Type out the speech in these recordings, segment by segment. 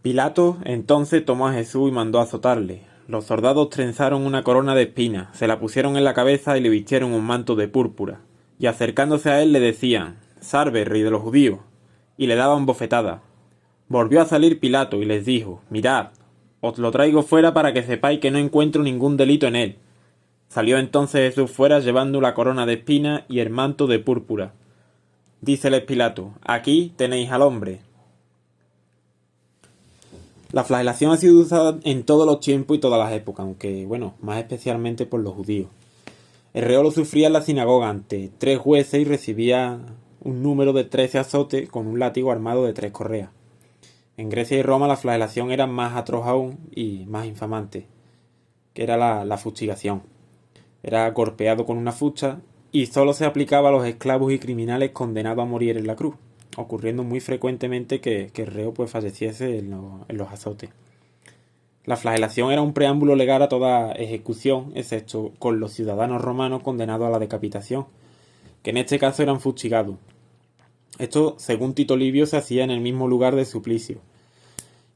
Pilato entonces tomó a Jesús y mandó azotarle. Los soldados trenzaron una corona de espinas, se la pusieron en la cabeza y le vistieron un manto de púrpura. Y acercándose a él le decían: «Salve, rey de los judíos», y le daban bofetadas. Volvió a salir Pilato y les dijo: «Mirad, os lo traigo fuera para que sepáis que no encuentro ningún delito en él». Salió entonces Jesús fuera llevando la corona de espinas y el manto de púrpura. Díceles Pilato: «Aquí tenéis al hombre». La flagelación ha sido usada en todos los tiempos y todas las épocas, aunque, bueno, más especialmente por los judíos. El reo lo sufría en la sinagoga ante 3 jueces y recibía un número de 13 azotes con un látigo armado de 3 correas. En Grecia y Roma la flagelación era más atroz aún y más infamante, que era la fustigación. Era golpeado con una fusta y solo se aplicaba a los esclavos y criminales condenados a morir en la cruz, ocurriendo muy frecuentemente que el reo pues falleciese en los azotes. La flagelación era un preámbulo legal a toda ejecución, excepto con los ciudadanos romanos condenados a la decapitación, que en este caso eran fustigados. Esto, según Tito Livio, se hacía en el mismo lugar del suplicio,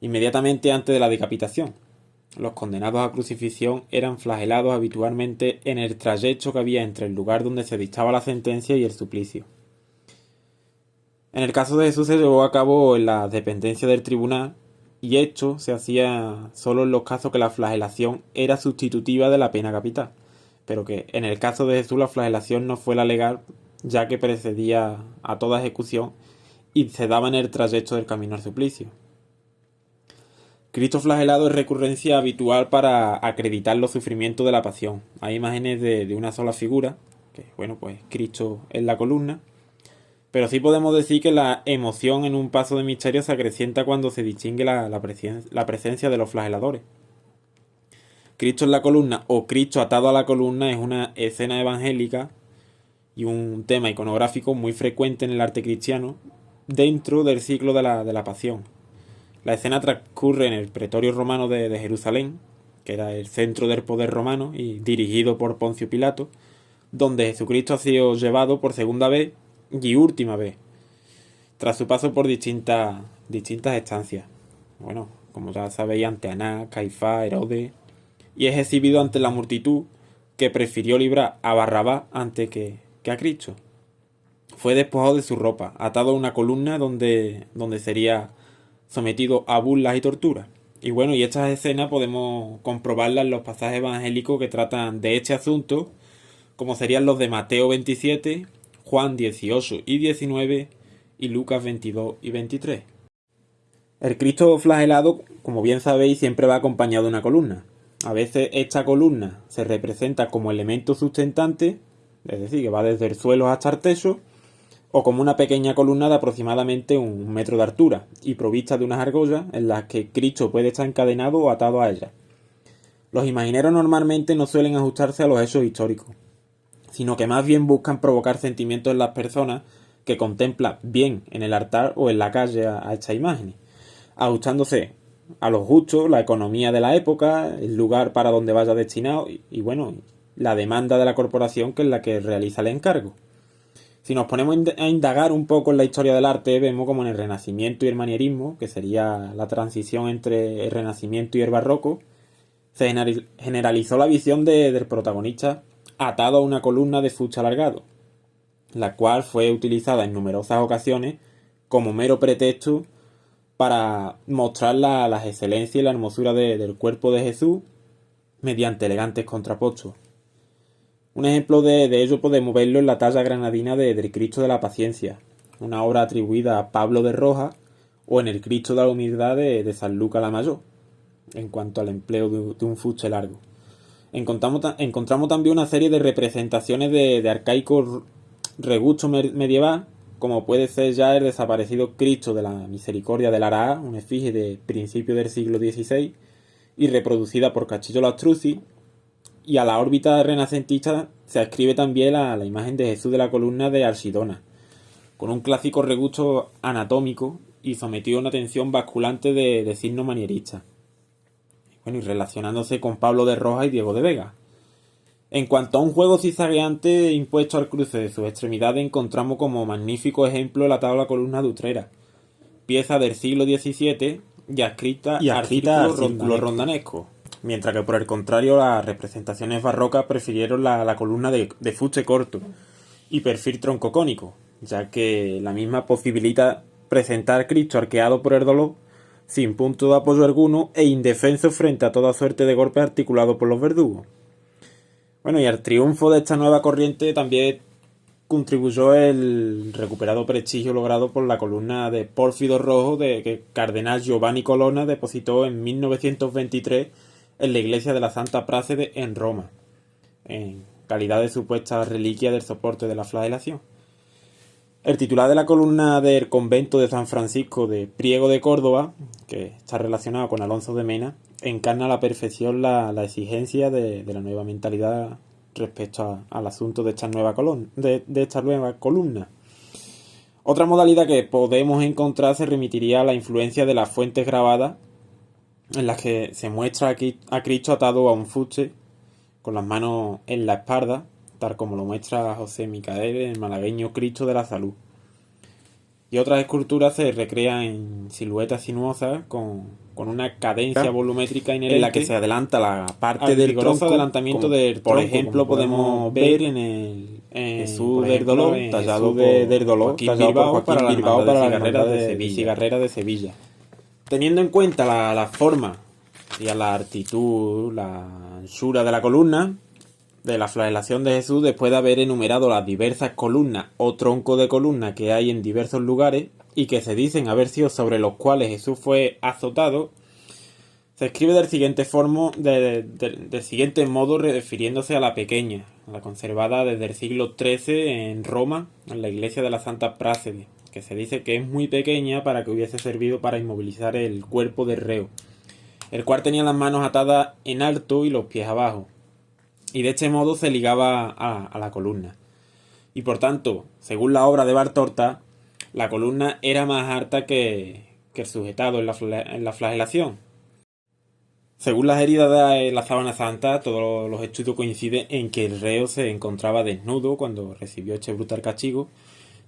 inmediatamente antes de la decapitación. Los condenados a crucifixión eran flagelados habitualmente en el trayecto que había entre el lugar donde se dictaba la sentencia y el suplicio. En el caso de Jesús se llevó a cabo en la dependencia del tribunal, y esto se hacía solo en los casos que la flagelación era sustitutiva de la pena capital, pero que en el caso de Jesús la flagelación no fue la legal, ya que precedía a toda ejecución y se daba en el trayecto del camino al suplicio. Cristo flagelado es recurrencia habitual para acreditar los sufrimientos de la pasión. Hay imágenes de una sola figura, que bueno, pues Cristo en la columna, pero sí podemos decir que la emoción en un paso de misterio se acrecienta cuando se distingue la presencia de los flageladores. Cristo en la columna o Cristo atado a la columna es una escena evangélica y un tema iconográfico muy frecuente en el arte cristiano dentro del ciclo de la pasión. La escena transcurre en el pretorio romano de Jerusalén, que era el centro del poder romano y dirigido por Poncio Pilato, donde Jesucristo ha sido llevado por segunda vez y última vez, tras su paso por distintas estancias. Bueno, como ya sabéis, ante Anás, Caifás, Herodes, y es exhibido ante la multitud que prefirió librar a Barrabás antes que a Cristo. Fue despojado de su ropa, atado a una columna donde sería sometido a burlas y torturas. Y bueno, y estas escenas podemos comprobarlas en los pasajes evangélicos que tratan de este asunto, como serían los de Mateo 27, Juan 18 y 19 y Lucas 22 y 23. El Cristo flagelado, como bien sabéis, siempre va acompañado de una columna. A veces esta columna se representa como elemento sustentante, es decir, que va desde el suelo hasta el techo, o como una pequeña columna de aproximadamente 1 metro de altura y provista de unas argollas en las que Cristo puede estar encadenado o atado a ellas. Los imagineros normalmente no suelen ajustarse a los hechos históricos, sino que más bien buscan provocar sentimientos en las personas que contemplan bien en el altar o en la calle a estas imágenes, ajustándose a los gustos, la economía de la época, el lugar para donde vaya destinado y bueno, la demanda de la corporación que es la que realiza el encargo. Si nos ponemos a indagar un poco en la historia del arte, vemos como en el Renacimiento y el Manierismo, que sería la transición entre el Renacimiento y el Barroco, se generalizó la visión del protagonista atado a una columna de fuste alargado, la cual fue utilizada en numerosas ocasiones como mero pretexto para mostrar las excelencias y la hermosura del cuerpo de Jesús mediante elegantes contrapuestos. Un ejemplo de ello podemos verlo en la talla granadina del Cristo de la Paciencia, una obra atribuida a Pablo de Rojas, o en el Cristo de la Humildad de San Lucas la Mayor, en cuanto al empleo de un fuste largo. Encontramos también una serie de representaciones de arcaico regusto medieval, como puede ser ya el desaparecido Cristo de la Misericordia del Araá, una efigie de principio del siglo XVI, y reproducida por Castillo Lastruzzi. Y a la órbita renacentista se ascribe también la imagen de Jesús de la columna de Archidona, con un clásico regusto anatómico y sometido a una tensión basculante de signo manierista. Bueno, y relacionándose con Pablo de Rojas y Diego de Vega. En cuanto a un juego zigzagueante impuesto al cruce de sus extremidades, encontramos como magnífico ejemplo la tabla columna de Utrera, pieza del siglo XVII, y adscrita al círculo rondanesco. Mientras que por el contrario las representaciones barrocas prefirieron la columna de fuste corto y perfil troncocónico, ya que la misma posibilita presentar al Cristo arqueado por el dolor, sin punto de apoyo alguno e indefenso frente a toda suerte de golpes articulados por los verdugos. Bueno, y al triunfo de esta nueva corriente también contribuyó el recuperado prestigio logrado por la columna de pórfido rojo que el cardenal Giovanni Colonna depositó en 1923 en la iglesia de la Santa Prácede en Roma, en calidad de supuesta reliquia del soporte de la flagelación. El titular de la columna del convento de San Francisco de Priego de Córdoba, que está relacionado con Alonso de Mena, encarna a la perfección la exigencia de la nueva mentalidad respecto al asunto de esta nueva columna. Otra modalidad que podemos encontrar se remitiría a la influencia de las fuentes grabadas, en las que se muestra a Cristo atado a un fuste con las manos en la espalda, tal como lo muestra José Micael en el malagueño Cristo de la Salud. Y otras esculturas se recrean en siluetas sinuosas con una cadencia volumétrica inherente, en la que se adelanta la parte del tronco, adelantamiento del tronco. Por ejemplo, podemos ver en el Jesús del Dolor, tallado por Joaquín Bilbao para la Hermandad de Cigarrera de Sevilla. Teniendo en cuenta la forma y la actitud, la anchura de la columna de la flagelación de Jesús, después de haber enumerado las diversas columnas o troncos de columna que hay en diversos lugares y que se dicen haber sido sobre los cuales Jesús fue azotado, se escribe del siguiente modo, refiriéndose a la pequeña, la conservada desde el siglo XIII en Roma, en la iglesia de la Santa Prácede, que se dice que es muy pequeña para que hubiese servido para inmovilizar el cuerpo del reo, el cual tenía las manos atadas en alto y los pies abajo, y de este modo se ligaba a la columna. Y por tanto, según la obra de Bartorta, la columna era más alta que el sujetado en la flagelación. Según las heridas de la sábana santa, todos los estudios coinciden en que el reo se encontraba desnudo cuando recibió este brutal castigo.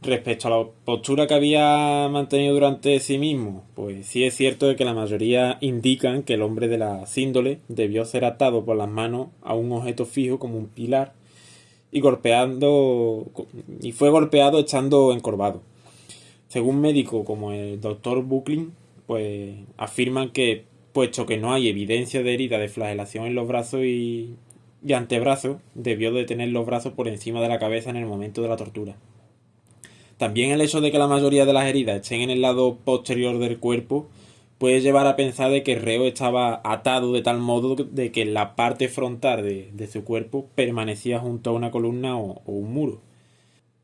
Respecto a la postura que había mantenido durante sí mismo, pues sí es cierto de que la mayoría indican que el hombre de la síndole debió ser atado por las manos a un objeto fijo como un pilar y fue golpeado estando encorvado. Según médicos como el doctor Bucklin, pues afirman que, puesto que no hay evidencia de herida de flagelación en los brazos y antebrazos, debió de tener los brazos por encima de la cabeza en el momento de la tortura. También el hecho de que la mayoría de las heridas estén en el lado posterior del cuerpo puede llevar a pensar de que el reo estaba atado de tal modo de que la parte frontal de su cuerpo permanecía junto a una columna o un muro.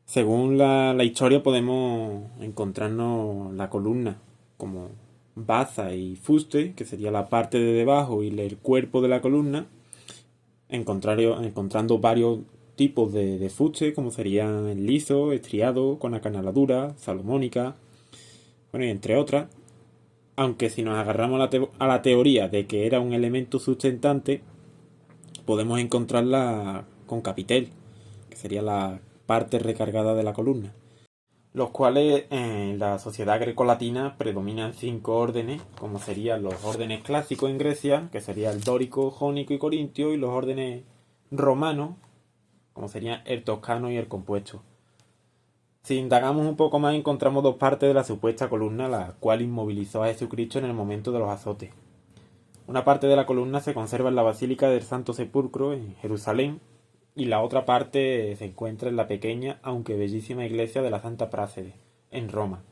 Según la historia podemos encontrarnos la columna como baza y fuste, que sería la parte de debajo y el cuerpo de la columna, encontrando varios tipos de fuste, como serían el liso, estriado, con acanaladura, salomónica, bueno, y entre otras. Aunque si nos agarramos a la teoría de que era un elemento sustentante, podemos encontrarla con capitel, que sería la parte recargada de la columna, los cuales en la sociedad grecolatina predominan 5 órdenes, como serían los órdenes clásicos en Grecia, que sería el dórico, jónico y corintio, y los órdenes romanos, como serían el toscano y el compuesto. Si indagamos un poco más, encontramos 2 partes de la supuesta columna, la cual inmovilizó a Jesucristo en el momento de los azotes. Una parte de la columna se conserva en la Basílica del Santo Sepulcro en Jerusalén, y la otra parte se encuentra en la pequeña, aunque bellísima iglesia de la Santa Prácede, en Roma.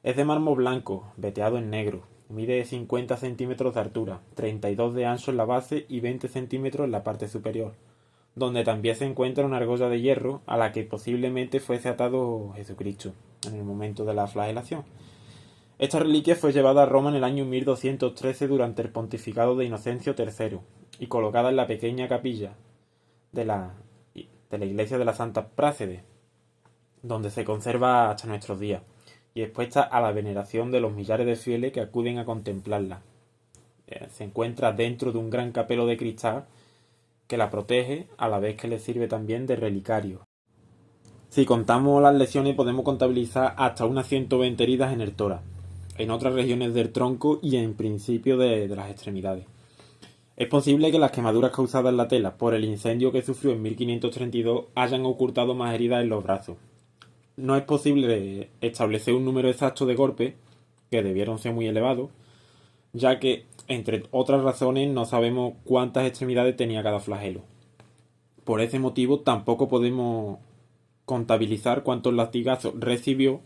Es de mármol blanco, veteado en negro, mide 50 centímetros de altura, 32 de ancho en la base y 20 centímetros en la parte superior, donde también se encuentra una argolla de hierro a la que posiblemente fuese atado Jesucristo en el momento de la flagelación. Esta reliquia fue llevada a Roma en el año 1213 durante el pontificado de Inocencio III y colocada en la pequeña capilla de la iglesia de la Santa Prácede, donde se conserva hasta nuestros días y expuesta a la veneración de los millares de fieles que acuden a contemplarla. Se encuentra dentro de un gran capelo de cristal que la protege, a la vez que le sirve también de relicario. Si contamos las lesiones podemos contabilizar hasta unas 120 heridas en el tórax. en otras regiones del tronco y en principio de las extremidades. Es posible que las quemaduras causadas en la tela por el incendio que sufrió en 1532 hayan ocultado más heridas en los brazos. No es posible establecer un número exacto de golpes, que debieron ser muy elevados, ya que, entre otras razones, no sabemos cuántas extremidades tenía cada flagelo. Por ese motivo, tampoco podemos contabilizar cuántos latigazos recibió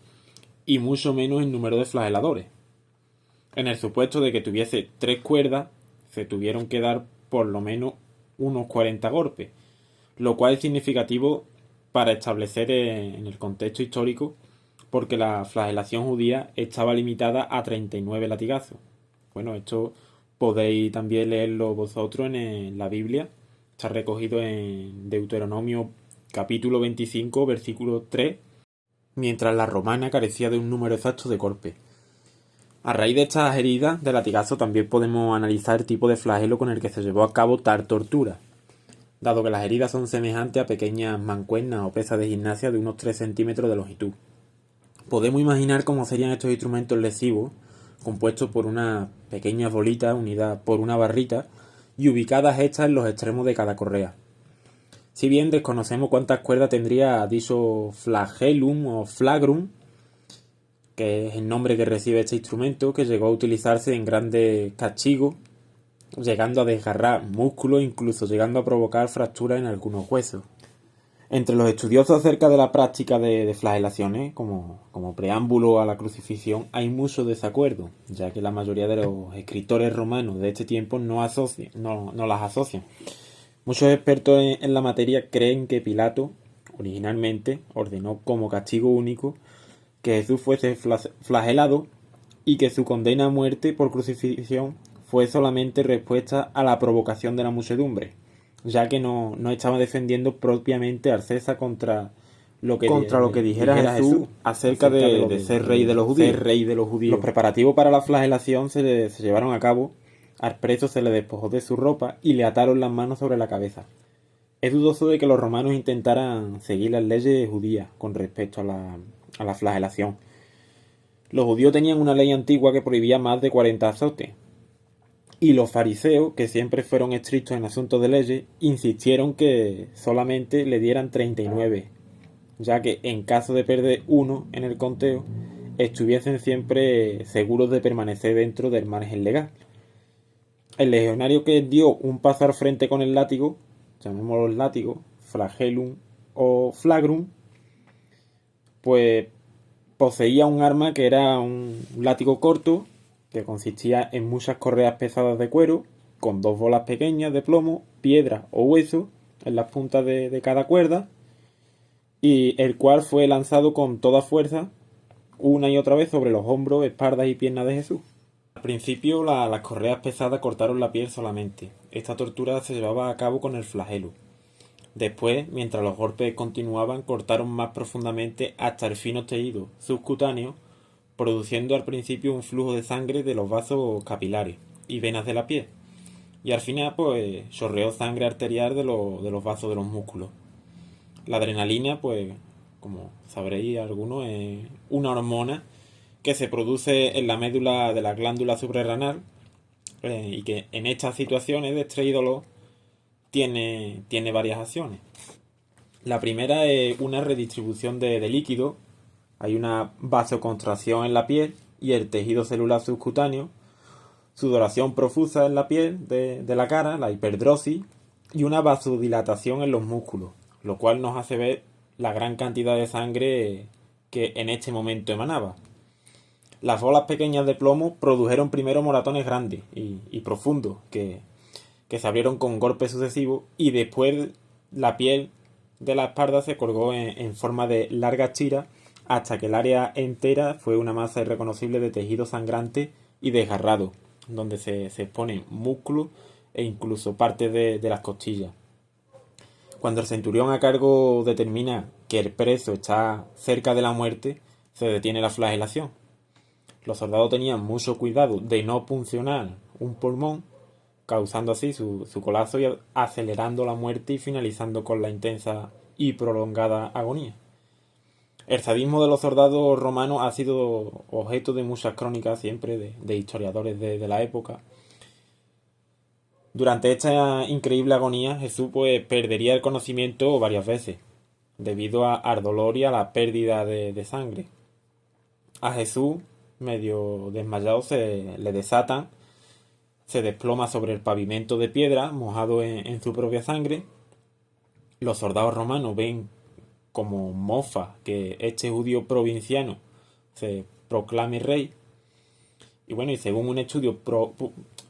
y mucho menos el número de flageladores. En el supuesto de que tuviese 3 cuerdas, se tuvieron que dar por lo menos unos 40 golpes, lo cual es significativo para establecer en el contexto histórico, porque la flagelación judía estaba limitada a 39 latigazos. Bueno, esto podéis también leerlo vosotros en la Biblia. Está recogido en Deuteronomio capítulo 25, versículo 3, mientras la romana carecía de un número exacto de golpes. A raíz de estas heridas de latigazo también podemos analizar el tipo de flagelo con el que se llevó a cabo tal tortura, dado que las heridas son semejantes a pequeñas mancuernas o pesas de gimnasia de unos 3 centímetros de longitud. Podemos imaginar cómo serían estos instrumentos lesivos, compuestos por una pequeña bolita unida por una barrita y ubicadas estas en los extremos de cada correa. Si bien desconocemos cuántas cuerdas tendría dicho flagellum o flagrum, que es el nombre que recibe este instrumento, que llegó a utilizarse en grandes castigos, llegando a desgarrar músculos, incluso llegando a provocar fracturas en algunos huesos. Entre los estudiosos acerca de la práctica de flagelaciones, como preámbulo a la crucifixión, hay mucho desacuerdo, ya que la mayoría de los escritores romanos de este tiempo no las asocian. Muchos expertos en la materia creen que Pilato originalmente ordenó como castigo único que Jesús fuese flagelado y que su condena a muerte por crucifixión fue solamente respuesta a la provocación de la muchedumbre, ya que no estaba defendiendo propiamente al César contra lo que dijera Jesús acerca de ser rey de los judíos. Los preparativos para la flagelación se llevaron a cabo. Al preso se le despojó de su ropa y le ataron las manos sobre la cabeza. Es dudoso de que los romanos intentaran seguir las leyes judías con respecto a la flagelación. Los judíos tenían una ley antigua que prohibía más de 40 azotes. Y los fariseos, que siempre fueron estrictos en asuntos de leyes, insistieron que solamente le dieran 39, ya que en caso de perder uno en el conteo, estuviesen siempre seguros de permanecer dentro del margen legal. El legionario que dio un paso al frente con el látigo, llamémoslo látigo, flagellum o flagrum, pues poseía un arma que era un látigo corto, que consistía en muchas correas pesadas de cuero, con 2 bolas pequeñas de plomo, piedra o hueso en las puntas de cada cuerda, y el cual fue lanzado con toda fuerza una y otra vez sobre los hombros, espaldas y piernas de Jesús. Al principio las correas pesadas cortaron la piel solamente. Esta tortura se llevaba a cabo con el flagelo. Después, mientras los golpes continuaban, cortaron más profundamente hasta el fino tejido subcutáneo, produciendo al principio un flujo de sangre de los vasos capilares y venas de la piel. Y al final, pues, chorreó sangre arterial de los vasos de los músculos. La adrenalina, pues, como sabréis algunos, es una hormona que se produce en la médula de la glándula suprarrenal y que en estas situaciones de estrés y dolor tiene varias acciones. La primera es una redistribución de líquido. Hay una vasoconstracción en la piel y el tejido celular subcutáneo, sudoración profusa en la piel de la cara, la hiperdrosis, y una vasodilatación en los músculos, lo cual nos hace ver la gran cantidad de sangre que en este momento emanaba. Las bolas pequeñas de plomo produjeron primero moratones grandes y profundos que se abrieron con golpes sucesivos, y después la piel de la espalda se colgó en forma de largas tiras hasta que el área entera fue una masa irreconocible de tejido sangrante y desgarrado, donde se exponen músculos e incluso partes de las costillas. Cuando el centurión a cargo determina que el preso está cerca de la muerte, se detiene la flagelación. Los soldados tenían mucho cuidado de no puncionar un pulmón, causando así su colapso y acelerando la muerte y finalizando con la intensa y prolongada agonía. El sadismo de los soldados romanos ha sido objeto de muchas crónicas siempre de historiadores de la época. Durante esta increíble agonía, Jesús pues perdería el conocimiento varias veces, debido al dolor y a la pérdida de sangre. A Jesús, medio desmayado, se le desatan, se desploma sobre el pavimento de piedra, mojado en su propia sangre. Los soldados romanos ven como mofa que este judío provinciano se proclame rey. Y bueno, y según un estudio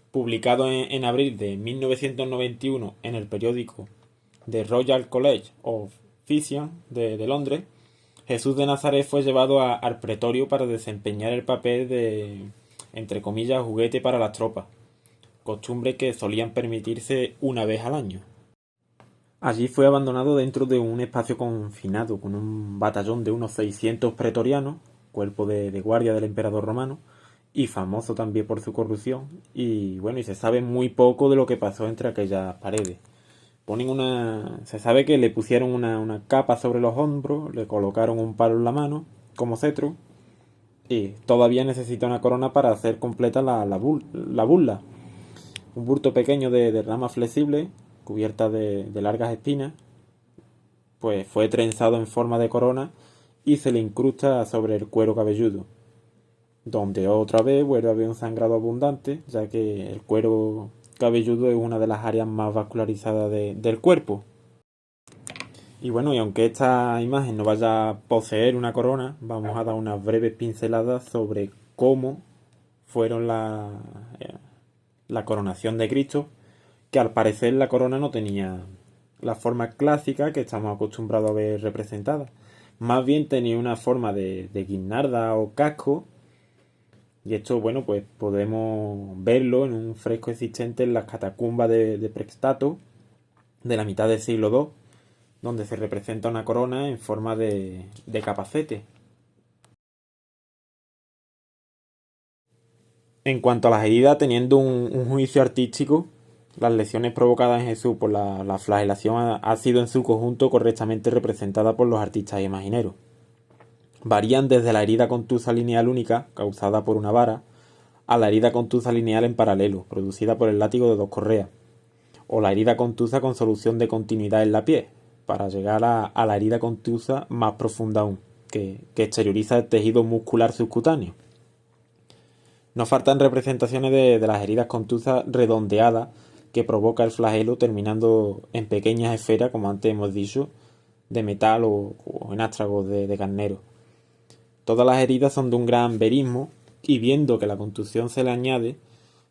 publicado en abril de 1991 en el periódico The Royal College of Physicians de Londres, Jesús de Nazaret fue llevado al pretorio para desempeñar el papel de, entre comillas, juguete para las tropas, costumbre que solían permitirse una vez al año. Allí fue abandonado dentro de un espacio confinado con un batallón de unos 600 pretorianos, cuerpo de guardia del emperador romano, y famoso también por su corrupción. Y bueno, y se sabe muy poco de lo que pasó entre aquellas paredes. Se sabe que le pusieron una capa sobre los hombros, le colocaron un palo en la mano, como cetro, y todavía necesita una corona para hacer completa la burla. Un bulto pequeño de ramas flexibles, cubierta de largas espinas, pues fue trenzado en forma de corona y se le incrusta sobre el cuero cabelludo, donde otra vez vuelve a haber un sangrado abundante, ya que el cuero cabelludo es una de las áreas más vascularizadas del cuerpo. Y bueno, y aunque esta imagen no vaya a poseer una corona, vamos a dar unas breves pinceladas sobre cómo fueron la coronación de Cristo, que al parecer la corona no tenía la forma clásica que estamos acostumbrados a ver representada. Más bien tenía una forma de guirnalda o casco. Y esto, bueno, pues podemos verlo en un fresco existente en las catacumbas de Prextato, de la mitad del siglo II, donde se representa una corona en forma de capacete. En cuanto a las heridas, teniendo un juicio artístico, las lesiones provocadas en Jesús por la flagelación ha sido en su conjunto correctamente representada por los artistas imagineros. Varían desde la herida contusa lineal única, causada por una vara, a la herida contusa lineal en paralelo, producida por el látigo de 2 correas, o la herida contusa con solución de continuidad en la piel, para llegar a la herida contusa más profunda aún, que exterioriza el tejido muscular subcutáneo. No faltan representaciones de las heridas contusas redondeadas que provoca el flagelo, terminando en pequeñas esferas, como antes hemos dicho, de metal o en ástragos de carnero. Todas las heridas son de un gran verismo, y viendo que la contusión se le añade,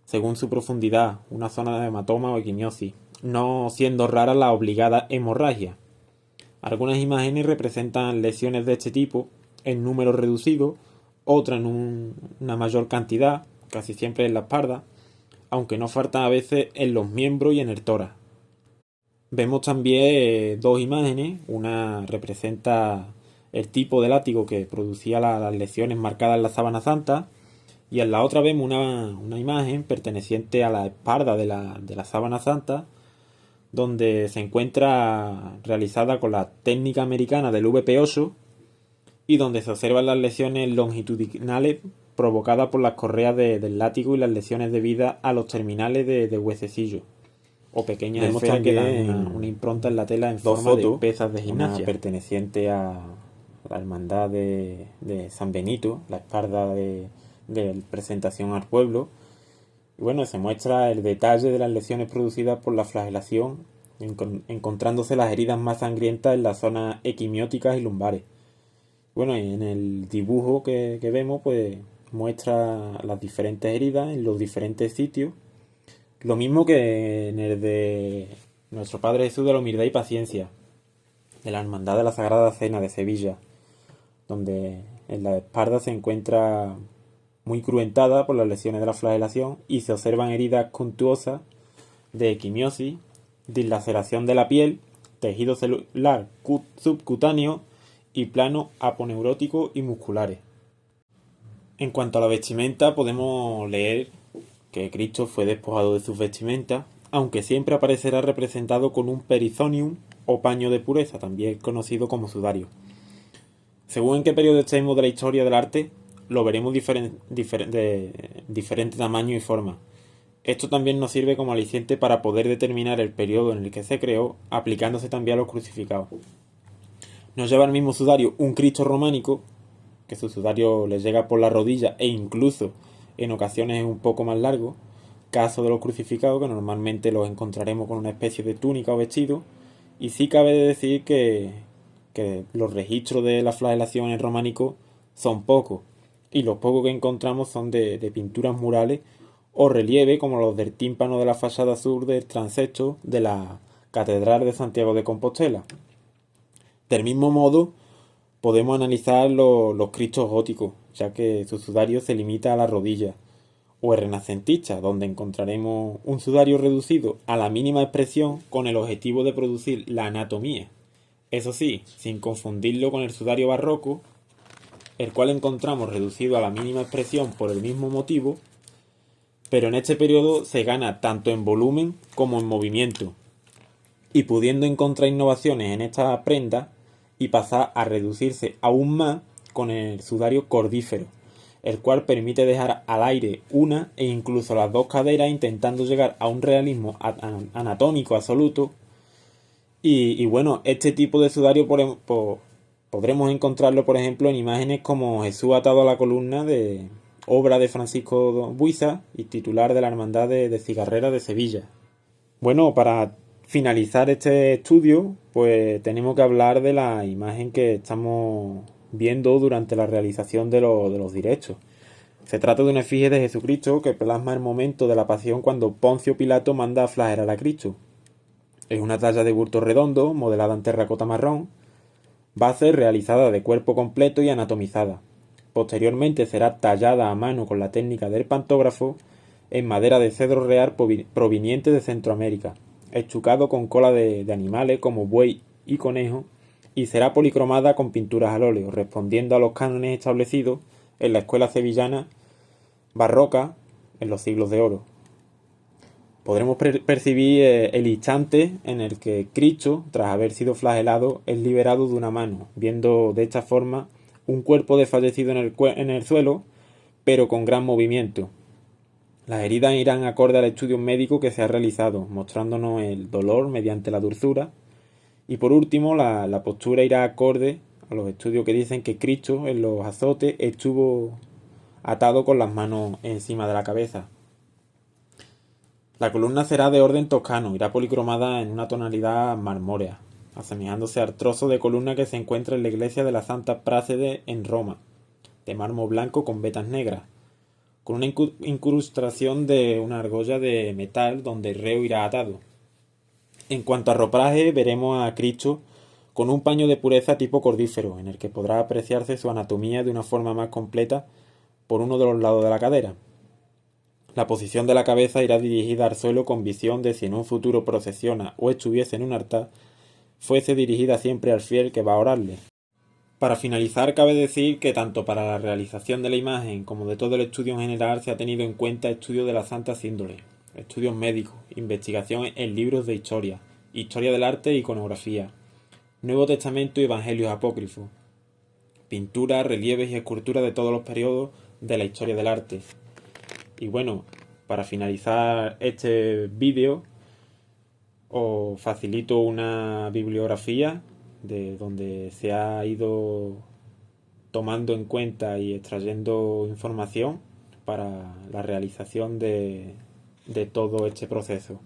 según su profundidad, una zona de hematoma o equimiosis, no siendo rara la obligada hemorragia. Algunas imágenes representan lesiones de este tipo en número reducido, otras en una mayor cantidad, casi siempre en la espalda, aunque no faltan a veces en los miembros y en el tórax. Vemos también dos imágenes, una representa el tipo de látigo que producía las lesiones marcadas en la sábana santa, y en la otra vemos una imagen perteneciente a la espalda de la sábana santa, donde se encuentra realizada con la técnica americana del VP8 y donde se observan las lesiones longitudinales provocadas por las correas del látigo y las lesiones debidas a los terminales de huesecillo o pequeñas esferas que dan una impronta en la tela en forma de pesas de gimnasia, perteneciente a la hermandad de San Benito, la espalda de presentación al pueblo. Y bueno, se muestra el detalle de las lesiones producidas por la flagelación, encontrándose las heridas más sangrientas en las zonas equimióticas y lumbares. Bueno, y en el dibujo que vemos, pues muestra las diferentes heridas en los diferentes sitios. Lo mismo que en el de nuestro Padre Jesús de la Humildad y Paciencia, de la Hermandad de la Sagrada Cena de Sevilla, donde en la espalda se encuentra muy cruentada por las lesiones de la flagelación y se observan heridas contuosas de equimiosis, dislaceración de la piel, tejido celular subcutáneo y plano aponeurótico y musculares. En cuanto a la vestimenta, podemos leer que Cristo fue despojado de sus vestimentas, aunque siempre aparecerá representado con un perizonium o paño de pureza, también conocido como sudario. Según en qué periodo estemos de la historia del arte, lo veremos de diferente tamaño y forma. Esto también nos sirve como aliciente para poder determinar el periodo en el que se creó, aplicándose también a los crucificados. Nos lleva al mismo sudario un Cristo románico, que su sudario le llega por la rodilla e incluso en ocasiones es un poco más largo, caso de los crucificados, que normalmente los encontraremos con una especie de túnica o vestido, y sí cabe decir que los registros de la flagelación en el románico son pocos, y los pocos que encontramos son de pinturas murales o relieve, como los del tímpano de la fachada sur del transepto de la Catedral de Santiago de Compostela. Del mismo modo, podemos analizar los cristos góticos, ya que su sudario se limita a la rodilla, o el renacentista, donde encontraremos un sudario reducido a la mínima expresión con el objetivo de producir la anatomía. Eso sí, sin confundirlo con el sudario barroco, el cual encontramos reducido a la mínima expresión por el mismo motivo, pero en este periodo se gana tanto en volumen como en movimiento, y pudiendo encontrar innovaciones en esta prenda y pasar a reducirse aún más con el sudario cordífero, el cual permite dejar al aire una e incluso las dos caderas, intentando llegar a un realismo anatómico absoluto. Y bueno, este tipo de sudario podremos encontrarlo, por ejemplo, en imágenes como Jesús atado a la columna, de obra de Francisco Buiza y titular de la Hermandad de Cigarrera de Sevilla. Bueno, para finalizar este estudio, pues tenemos que hablar de la imagen que estamos viendo durante la realización de los directos. Se trata de una efigie de Jesucristo que plasma el momento de la pasión cuando Poncio Pilato manda a flagelar a Cristo. Es una talla de bulto redondo, modelada en terracota marrón, base realizada de cuerpo completo y anatomizada. Posteriormente será tallada a mano con la técnica del pantógrafo en madera de cedro real proveniente de Centroamérica, estucado con cola de animales como buey y conejo, y será policromada con pinturas al óleo, respondiendo a los cánones establecidos en la escuela sevillana barroca en los siglos de oro. Podremos percibir el instante en el que Cristo, tras haber sido flagelado, es liberado de una mano, viendo de esta forma un cuerpo desfallecido en el suelo, pero con gran movimiento. Las heridas irán acorde al estudio médico que se ha realizado, mostrándonos el dolor mediante la dulzura. Y por último, la postura irá acorde a los estudios que dicen que Cristo en los azotes estuvo atado con las manos encima de la cabeza. La columna será de orden toscano, irá policromada en una tonalidad marmórea, asemejándose al trozo de columna que se encuentra en la iglesia de la Santa Prácede en Roma, de mármol blanco con vetas negras, con una incrustación de una argolla de metal donde el reo irá atado. En cuanto a ropaje, veremos a Cristo con un paño de pureza tipo cordífero, en el que podrá apreciarse su anatomía de una forma más completa por uno de los lados de la cadera. La posición de la cabeza irá dirigida al suelo con visión de si en un futuro procesiona o estuviese en un altar, fuese dirigida siempre al fiel que va a orarle. Para finalizar, cabe decir que tanto para la realización de la imagen como de todo el estudio en general se ha tenido en cuenta estudio de la Santa Síndole, estudios médicos, investigación en libros de historia, historia del arte e iconografía, Nuevo Testamento y Evangelios apócrifos, pinturas, relieves y esculturas de todos los periodos de la historia del arte. Y bueno, para finalizar este vídeo, os facilito una bibliografía de donde se ha ido tomando en cuenta y extrayendo información para la realización de todo este proceso.